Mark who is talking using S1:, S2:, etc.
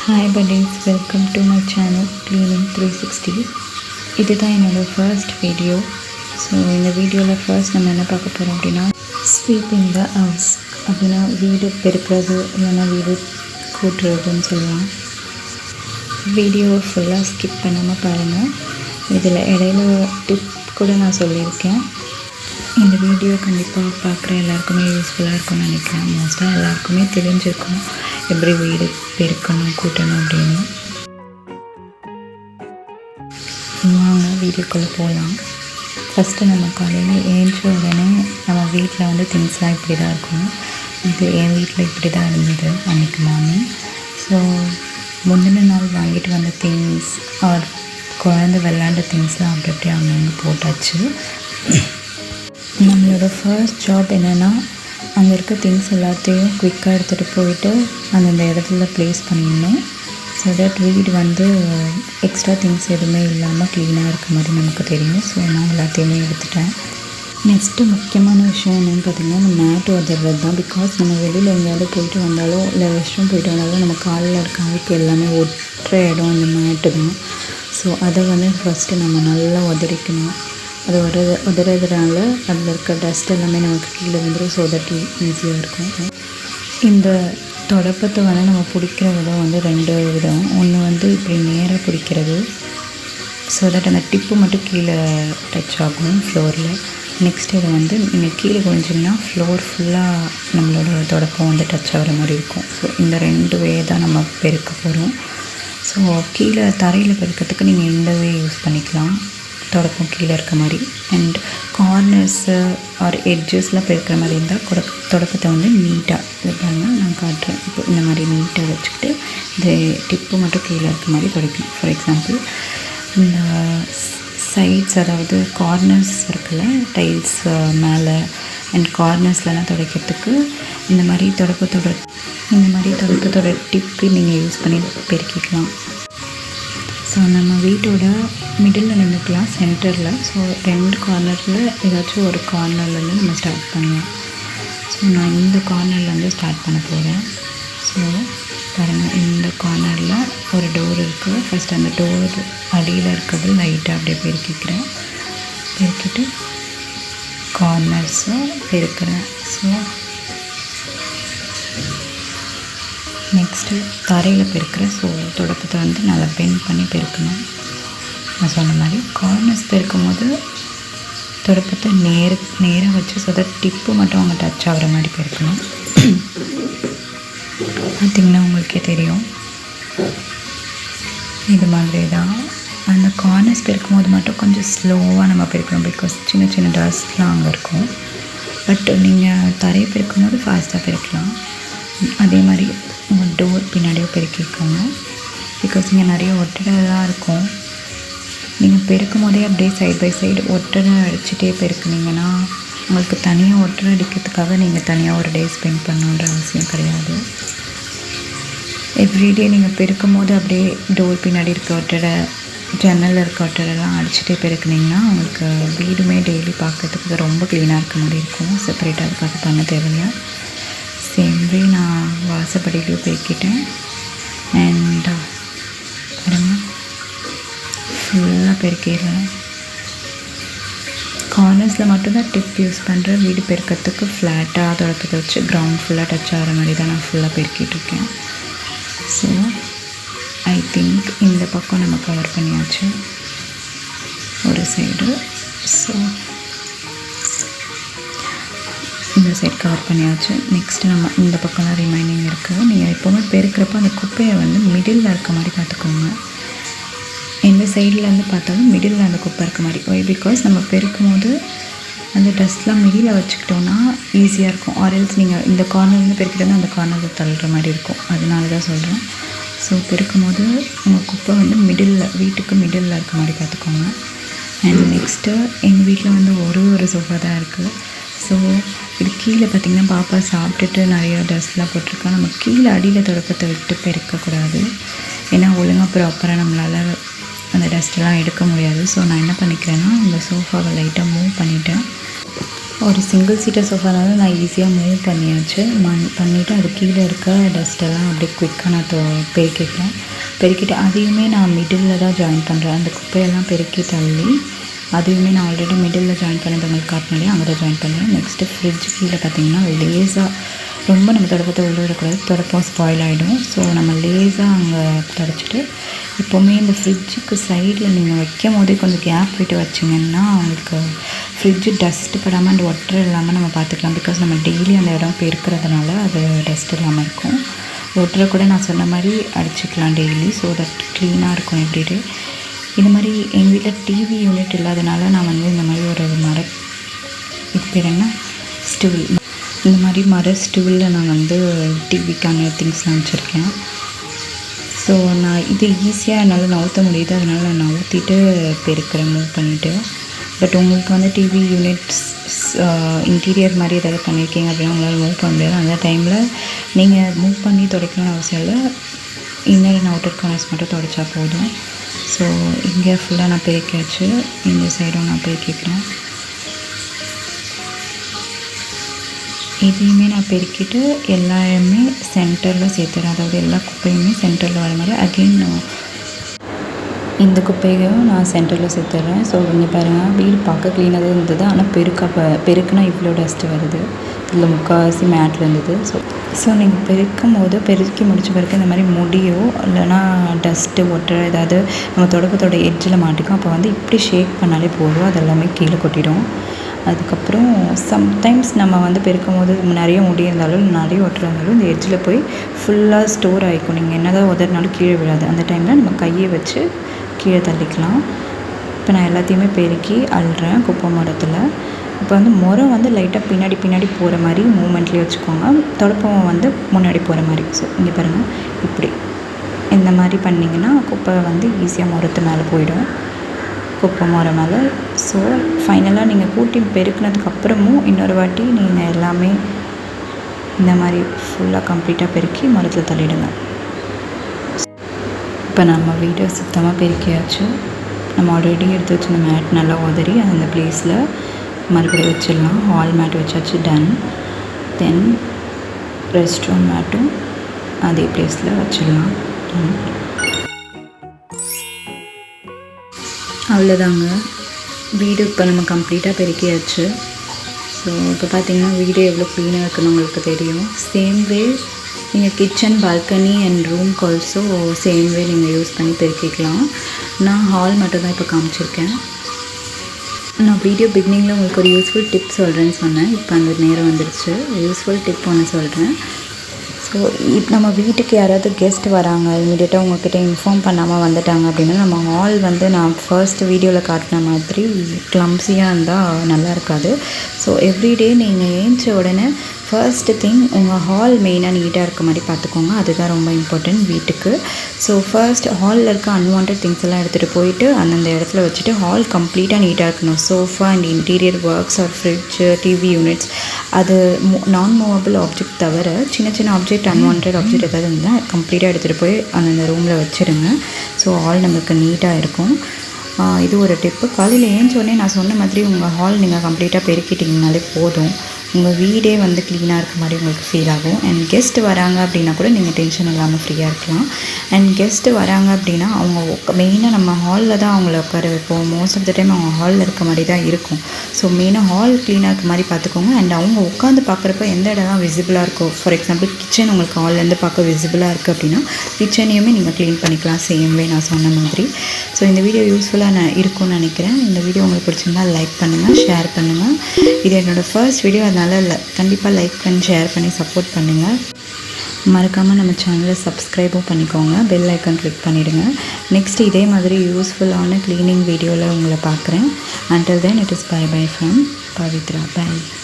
S1: Hi buddies, welcome to my channel Cleaning 360. இதுதான் என்னோட first video. So இந்த வீடியோவில் ஃபர்ஸ்ட் நம்ம என்ன பார்க்க போகிறோம் அப்படின்னா ஸ்வீப்பிங் த ஹவுஸ், அப்படின்னா வீடு பெருக்கிறது இல்லைன்னா வீடு கூட்டுறதுன்னு சொல்லலாம். வீடியோவை ஃபுல்லாக ஸ்கிப் பண்ணாமல் பாருங்கள். இதில் இடையில டிப் கூட நான் சொல்லியிருக்கேன். இந்த வீடியோ கண்டிப்பாக பார்க்குற எல்லாருக்குமே யூஸ்ஃபுல்லாக இருக்கும்னு நினைக்கிறேன். மோஸ்ட்டாக எல்லாருக்குமே தெரிஞ்சிருக்கும் எப்படி வீடு பெருக்கணும் கூட்டணும் அப்படின்னு. வாங்க வீடியோக்குள்ளே போகலாம். ஃபஸ்ட்டு நம்ம காலையில் ஏஞ்ச உடனே நம்ம வீட்டில் திங்ஸ்லாம் இப்படி தான் இருக்கும். இது என் வீட்டில் இப்படி தான் இருந்தது அன்றைக்கி மார்னிங். ஸோ முந்தின நாள் வாங்கிட்டு வந்த திங்ஸ் ஆர் குழந்தை விளாண்ட திங்ஸ்லாம் அப்படி அப்படியே அங்கங்கே போட்டாச்சு. நம்மளோட ஃபர்ஸ்ட் ஜாப் என்னென்னா அங்கே இருக்க திங்ஸ் எல்லாத்தையும் குயிக்காக எடுத்துகிட்டு போயிட்டு அந்தந்த இடத்துல ப்ளேஸ் பண்ணிடணும். ஸோ தட் வீடு எக்ஸ்ட்ரா திங்ஸ் எதுவுமே இல்லாமல் க்ளீனாக இருக்க மாதிரி நமக்கு தெரியும். ஸோ நான் எல்லாத்தையுமே எடுத்துட்டேன். நெக்ஸ்ட்டு முக்கியமான விஷயம் என்னென்னு பார்த்திங்கன்னா அந்த மேட்டு உதறது தான். பிகாஸ் நம்ம வெளியில் எங்கேயாவது போயிட்டு வந்தாலோ இல்லை ரெஸ்ட் ரூம் போயிட்டு வந்தாலும் நம்ம காலில் இருக்க அழுக்கு எல்லாமே ஒட்டுற இடம் இந்த மேட்டு தான். ஸோ அதை ஃபஸ்ட்டு நம்ம நல்லா உதறிக்கணும். அது உதறதுனால அதில் இருக்க டஸ்ட் எல்லாமே நமக்கு கீழே வந்துடும். ஸோ தட் ஈஸியாக இருக்கும். இந்த தொடப்பத்தை நம்ம பிடிக்கிற விதம் 2 விதம். ஒன்று இப்படி நேராக பிடிக்கிறது, ஸோ தட் அந்த டிப்பு மட்டும் கீழே டச் ஆகும் ஃப்ளோரில். நெக்ஸ்ட் இதை நீங்கள் கீழே குனிஞ்சிங்கன்னா ஃப்ளோர் ஃபுல்லாக நம்மளோட தொடப்பம் டச் ஆகிற மாதிரி இருக்கும். ஸோ இந்த 2 வே தான் நம்ம பெருக்க போகிறோம். ஸோ கீழே தரையில் பெருக்கிறதுக்கு நீங்கள் இந்த வே யூஸ் பண்ணிக்கலாம், தொடப்பம் கீழே இருக்க மாதிரி. அண்ட் கார்னர்ஸு ஆர் எட்ஜஸ்லாம் பெருக்கிற மாதிரி இருந்தால் தொடப்பத்தை நீட்டாக இது பாருங்கள் நான் காட்டுறேன். இப்போ இந்த மாதிரி நீட்டாக வச்சுக்கிட்டு இந்த டிப்பு மட்டும் கீழே இருக்க மாதிரி துடைக்கணும். ஃபார் எக்ஸாம்பிள் இந்த சைட்ஸ், அதாவது கார்னர்ஸ் இருக்குல்ல, டைல்ஸ் மேலே அண்ட் கார்னர்ஸ்லாம் துடைக்கிறதுக்கு இந்த மாதிரி தொடப்பத்தோட டிப்பு நீங்கள் யூஸ் பண்ணி பெருக்கிக்கலாம். ஸோ நம்ம வீட்டோட மிடில் நின்றுக்கலாம், சென்டரில். ஸோ 2 கார்னரில் ஏதாச்சும் ஒரு கார்னர்லேருந்து நம்ம ஸ்டார்ட் பண்ணலாம். ஸோ நான் இந்த கார்னர்லேருந்து ஸ்டார்ட் பண்ண போகிறேன். ஸோ பாருங்கள், இந்த கார்னரில் ஒரு டோர் இருக்குது. ஃபஸ்ட் அந்த டோர் அடியில் இருக்கிறது லைட்டாக அப்படியே பெருக்கிக்கிறேன். பெருக்கிட்டு கார்னர்ஸும் பெருக்கிறேன். ஸோ நெக்ஸ்ட்டு தரையில் பெருக்கிற. ஸோ தொடப்பத்தை நல்லா பெண்ட் பண்ணி பெருக்கணும். நான் சொன்ன மாதிரி கார்னர்ஸ் பெருக்கும் போது தொடப்பத்தை நேராக வச்சு ஸோ தட் டிப்பு மட்டும் அவங்க டச் ஆகிற மாதிரி பெருக்கணும். பார்த்திங்கன்னா உங்களுக்கே தெரியும். இது மாதிரி தான் அந்த கார்னர்ஸ் பெருக்கும் போது மட்டும் கொஞ்சம் ஸ்லோவாக நம்ம பெருக்கணும். பிகாஸ் சின்ன சின்ன டஸ்ட்லாம் அங்கே இருக்கும். பட் நீங்கள் தரையை பெருக்கும் போது ஃபாஸ்ட்டாக பெருக்கலாம். அதே மாதிரி உங்கள் டோர் பின்னாடியே பெருக்கிக்கோங்க. பிகாஸ் இங்கே நிறைய ஒட்டடைலாம் இருக்கும். நீங்கள் பெருக்கும் போதே அப்படியே சைட் பை சைடு ஒட்டடை அடிச்சுட்டே பெருக்குனீங்கன்னா உங்களுக்கு தனியாக ஒட்டடை அடிக்கிறதுக்காக நீங்கள் தனியாக ஒரு டே ஸ்பெண்ட் பண்ணணுன்ற அவசியம் கிடையாது. எவ்ரிடே நீங்கள் பெருக்கும் போது அப்படியே டோர் பின்னாடி இருக்க ஒட்டடை, ஜன்னலில் இருக்க ஒட்டடைலாம் அடிச்சுட்டே பெருக்குனிங்கன்னா உங்களுக்கு வீடுமே டெய்லி பார்க்குறதுக்கு ரொம்ப க்ளீனாக இருக்க மாதிரி இருக்கும். செப்பரேட்டாக அதுக்காக பண்ண தேவையில்லை. சேம்வே நான் வாசப்படியிலையும் பெருக்கிட்டேன். அண்ட் பாருங்க, ஃபுல்லாக பெருக்கிடுறேன். கார்னர்ஸில் மட்டும்தான் டிப் யூஸ் பண்ணுறேன். வீடு பெருக்கிறதுக்கு ஃப்ளாட்டாக தொடப்பத்தை வச்சு கிரவுண்ட் ஃபுல்லாக டச் ஆகிற மாதிரி தான் நான் ஃபுல்லாக பெருக்கிட்டுருக்கேன். ஸோ ஐ திங்க் இந்த பக்கம் நம்ம கவர் பண்ணியாச்சு ஒரு சைடு. ஸோ இந்த சைட் கவர் பண்ணியாச்சு. நெக்ஸ்ட்டு நம்ம இந்த பக்கம்லாம் ரிமைனிங் இருக்குது. நீங்கள் எப்போவுமே பெருக்கிறப்போ அந்த குப்பையை மிடில் இருக்க மாதிரி பார்த்துக்கோங்க. எந்த சைட்லேருந்து பார்த்தாலும் மிடில் அந்த குப்பை இருக்க மாதிரி. ஒய் பிகாஸ் நம்ம பெருக்கும் போது அந்த டஸ்ட்லாம் மிடில் வச்சுக்கிட்டோன்னா ஈஸியாக இருக்கும். ஆர்எல்ஸ் நீங்கள் இந்த கார்னர்லேருந்து பெருக்கிட்டோன்னா அந்த கார்னரில் தள்ளுற மாதிரி இருக்கும். அதனால தான் சொல்கிறேன். ஸோ பெருக்கும் போது உங்கள் குப்பை வீட்டுக்கு மிடில் இருக்க மாதிரி பார்த்துக்கோங்க. அண்ட் நெக்ஸ்ட்டு எங்கள் வீட்டில் ஒரு சோஃபா தான் இருக்குது. ஸோ இது கீழே பார்த்திங்கன்னா பாப்பா சாப்பிட்டுட்டு நிறையா டஸ்ட்லாம் போட்டிருக்கா. நம்ம கீழே அடியில் தொடப்பத்தை விட்டு பெருக்கக்கூடாது. ஏன்னா ஒழுங்காக ப்ராப்பராக நம்மளால் அந்த டஸ்ட்டெல்லாம் எடுக்க முடியாது. ஸோ நான் என்ன பண்ணிக்கிறேன்னா இந்த சோஃபாவை லைட்டாக மூவ் பண்ணிவிட்டேன். ஒரு சிங்கிள் சீட்டர் சோஃபானால நான் ஈஸியாக மூவ் பண்ணியாச்சு. பண்ணிவிட்டு அது கீழே இருக்க டஸ்ட்டெல்லாம் அப்படியே குயிக்காக நான் பெருக்கிட்டு அதையுமே நான் மிடில் தான் ஜாயின் பண்ணுறேன். அந்த குப்பையெல்லாம் பெருக்கி தள்ளி அதையுமே நான் ஆல்ரெடி மிடில் ஜாயின் பண்ணது உங்களுக்கு காட்டினாலே அங்கே தான் ஜாயின் பண்ணுறேன். நெக்ஸ்ட்டு ஃப்ரிட்ஜ் கீழே பார்த்திங்கன்னா லேஸாக ரொம்ப நம்ம தொடப்பத்தை உள்ள விடக்கூடாது, தொடப்பம் ஸ்பாயில் ஆகிடும். ஸோ நம்ம லேஸாக அங்கே தொடச்சிட்டு எப்போவுமே இந்த ஃப்ரிட்ஜுக்கு சைடில் நீங்கள் வைக்கும் போதே கொஞ்சம் கேப் விட்டு வச்சிங்கன்னா உங்களுக்கு ஃப்ரிட்ஜு டஸ்ட்டு படாமல் அந்த ஒட்டர் இல்லாமல் நம்ம பார்த்துக்கலாம். பிகாஸ் நம்ம டெய்லி அந்த இடம் பெருக்கிறதுனால அது டஸ்ட் இல்லாமல் இருக்கும். ஒட்டரை கூட நான் சொன்ன மாதிரி அடிச்சுக்கலாம் டெய்லி, ஸோ தட் க்ளீனாக இருக்கும் எவ்ரிடே. இந்த மாதிரி எங்கள் வீட்டில் டிவி யூனிட் இல்லாதனால நான் வந்து இந்த மாதிரி ஒரு இது பேர் என்ன ஸ்டூல், இந்த மாதிரி ஸ்டூலில் நான் வந்து டிவிக்கான திங்ஸ்லாம் வச்சுருக்கேன். ஸோ நான் இது ஈஸியாக என்னால் நவுத்த முடியுது, அதனால் நான் நவுத்திட்டு பெருக்கிறேன் மூவ் பண்ணிவிட்டு. பட் உங்களுக்கு வந்து டிவி யூனிட்ஸ் இன்டீரியர் மாதிரி ஏதாவது பண்ணியிருக்கீங்க அப்படின்னா உங்களால் மூவ் பண்ண முடியாது. அந்த டைமில் நீங்கள் மூவ் பண்ணி துடைக்கணும்னு அவசியம் இல்லை, இன்னர் அண்ட் அவுட்டர் கார்னர்ஸ் மட்டும் துடைச்சா போதும். ஸோ இங்கே ஃபுல்லாக நான் பெருக்கியாச்சு, இந்த சைடும் நான் பெருக்கிக்கிறேன். இதையுமே நான் பெருக்கிட்டு எல்லாமே சென்டரில் சேர்த்துறேன், அதாவது எல்லா குப்பையுமே சென்டரில் வர மாதிரி. அகெயின் இந்த குப்பையும் நான் சென்டரில் சேர்த்துறேன். ஸோ இங்கே பாருங்கள், வீடு பார்க்க க்ளீனாக தான் இருந்தது, ஆனால் பெருக்குனா இவ்வளோ டஸ்ட்டு வருது. இதில் முக்கால்வாசி மேட்டில் இருந்தது. ஸோ நீங்கள் பெருக்கும் போது பெருக்கி முடித்த பிறகு இந்த மாதிரி முடியோ இல்லைனா டஸ்ட்டு ஒட்டரை ஏதாவது நம்ம தொடப்பத்தோட எட்ஜில் மாட்டிக்கும். அப்போ வந்து இப்படி ஷேக் பண்ணாலே போதும், அதெல்லாமே கீழே கொட்டிடும். அதுக்கப்புறம் சம்டைம்ஸ் நம்ம வந்து பெருக்கும் போது நிறைய முடி இருந்தாலும் நிறைய ஒட்டரை இருந்தாலும் இந்த எட்ஜில் போய் ஃபுல்லாக ஸ்டோர் ஆகிக்கும். நீங்கள் என்ன தான் உதறினாலும் கீழே விடாது. அந்த டைமில் நம்ம கையை வச்சு கீழே தள்ளிக்கலாம். இப்போ நான் எல்லாத்தையுமே பெருக்கி அள்ளுறேன் குப்பை மரத்தில். இப்போ வந்து முறம் வந்து லைட்டாக பின்னாடி போகிற மாதிரி மூமெண்ட்லேயே வச்சுக்கோங்க, தொடப்பம் வந்து முன்னாடி போகிற மாதிரி. ஸோ இங்கே பாருங்கள், இப்படி இந்த மாதிரி பண்ணிங்கன்னா குப்பை வந்து ஈஸியாக முறத்து மேலே போயிடும், குப்பை முறை மேலே. ஸோ ஃபைனலாக நீங்கள் கூட்டி பெருக்கினதுக்கப்புறமும் இன்னொரு வாட்டி நீங்கள் எல்லாமே இந்த மாதிரி ஃபுல்லாக கம்ப்ளீட்டாக பெருக்கி மரத்தில் தள்ளிடுங்க. இப்போ நம்ம வீட்டை சுத்தமாக பெருக்கியாச்சு. நம்ம ஆல்ரெடி எடுத்து வச்சு இந்த மேட் நல்லா உதறி அந்த ப்ளேஸில் மறுபடியும் வச்சிடலாம். ஹால் மேட் வச்சாச்சு, டன். தென் ரெஸ்ட் ரூம் மேட்டும் அதே ப்ளேஸில் வச்சிடலாம். அவ்வளோதாங்க, வீடு இப்போ நம்ம கம்ப்ளீட்டாக பெருக்கியாச்சு. ஸோ இப்போ பார்த்திங்கன்னா வீடு எவ்வளோ க்ளீனாக இருக்குன்னு உங்களுக்கு தெரியும். சேம் வே நீங்கள் கிச்சன், பால்கனி அண்ட் ரூம்க்கு ஆல்சோ சேம் வே நீங்கள் யூஸ் பண்ணி பெருக்கிக்கலாம். நான் ஹால் மட்டும் தான் இப்போ காமிச்சிருக்கேன். நான் வீடியோ பிகினிங்கில் உங்களுக்கு ஒரு யூஸ்ஃபுல் டிப் சொல்கிறேன்னு சொன்னேன். இப்போ அந்த நேரம் வந்துடுச்சு, யூஸ்ஃபுல் டிப் ஒன்று சொல்கிறேன். ஸோ நம்ம வீட்டுக்கு யாராவது கெஸ்ட் வராங்க, இமீடியட்டாக உங்கள்கிட்ட இன்ஃபார்ம் பண்ணாமல் வந்துட்டாங்க அப்படின்னா நம்ம ஹால் வந்து நான் ஃபர்ஸ்ட் வீடியோவில் காட்டின மாதிரி க்ளம்ஸியாக இருந்தால் நல்லா இருக்காது. ஸோ எவ்ரிடே நீங்கள் ஏஞ்ச உடனே ஃபர்ஸ்ட் திங் உங்கள் ஹால் மெயினாக நீட்டாக இருக்க மாதிரி பார்த்துக்கோங்க. அதுதான் ரொம்ப இம்பார்ட்டன்ட் வீட்டுக்கு. ஸோ ஃபர்ஸ்ட் ஹாலில் இருக்க அன்வான்ட் திங்ஸ் எல்லாம் எடுத்துகிட்டு போயிட்டு அந்தந்த இடத்துல வச்சுட்டு ஹால் கம்ப்ளீட்டாக நீட்டாக இருக்கணும். Sofa and interior works or fridge, TV units, அது நான் மூவபிள் ஆப்ஜெக்ட் தவிர சின்ன ஆப்ஜெக்ட், அன்வான்ட் ஆப்ஜெக்ட் ஏதாவது இருந்தால் கம்ப்ளீட்டாக எடுத்துகிட்டு போய் அந்தந்த ரூமில் வச்சுருங்க. ஸோ ஹால் நம்மளுக்கு நீட்டாக இருக்கும். இது ஒரு டிப்பு. காலையில் ஏஞ்சோடனே நான் சொன்ன மாதிரி உங்கள் ஹால் நீங்கள் கம்ப்ளீட்டாக பெருக்கிட்டிங்கனாலே போதும், உங்கள் வீடே வந்து க்ளீனாக இருக்க மாதிரி உங்களுக்கு ஃபீல் ஆகும். அண்ட் கெஸ்ட்டு வராங்க அப்படின்னா கூட நீங்கள் டென்ஷன் இல்லாமல் ஃப்ரீயாக இருக்கலாம். அண்ட் கெஸ்ட்டு வராங்க அப்படின்னா அவங்க மெயினாக நம்ம ஹாலில் தான் அவங்கள உட்கார வைப்போம். மோஸ்ட் ஆஃப் த டைம் அவங்க ஹாலில் இருக்க மாதிரி தான் இருக்கும். ஸோ மெயினாக ஹால் க்ளீனாக இருக்க மாதிரி பார்த்துக்கோங்க. அண்ட் அவங்க உட்காந்து பார்க்குறப்ப எந்த இடம்லாம் விசிபிளாக இருக்கும், ஃபார் எக்ஸாம்பிள் கிச்சன் உங்களுக்கு ஹால்லேருந்து பார்க்க விசிபிளாக இருக்குது அப்படின்னா கிச்சனையுமே நீங்கள் க்ளீன் பண்ணிக்கலாம் சேம் வே நான் சொன்ன மாதிரி. ஸோ இந்த வீடியோ யூஸ்ஃபுல்லாக இருக்கும்னு நினைக்கிறேன். இந்த வீடியோ உங்களுக்கு பிடிச்சிருந்தால் லைக் பண்ணுங்கள், ஷேர் பண்ணுங்கள். இது என்னோடய ஃபர்ஸ்ட் வீடியோ, அதனால் கண்டிப்பாக லைக் பண்ணி ஷேர் பண்ணி சப்போர்ட் பண்ணுங்கள். மறக்காமல் நம்ம சேனலை சப்ஸ்கிரைபும் பண்ணிக்கோங்க, பெல் ஐக்கான் கிளிக் பண்ணிவிடுங்க. நெக்ஸ்ட் இதே மாதிரி யூஸ்ஃபுல்லான க்ளீனிங் வீடியோவில் உங்களை பார்க்குறேன். Until then, it is bye from Pavitra. Bye.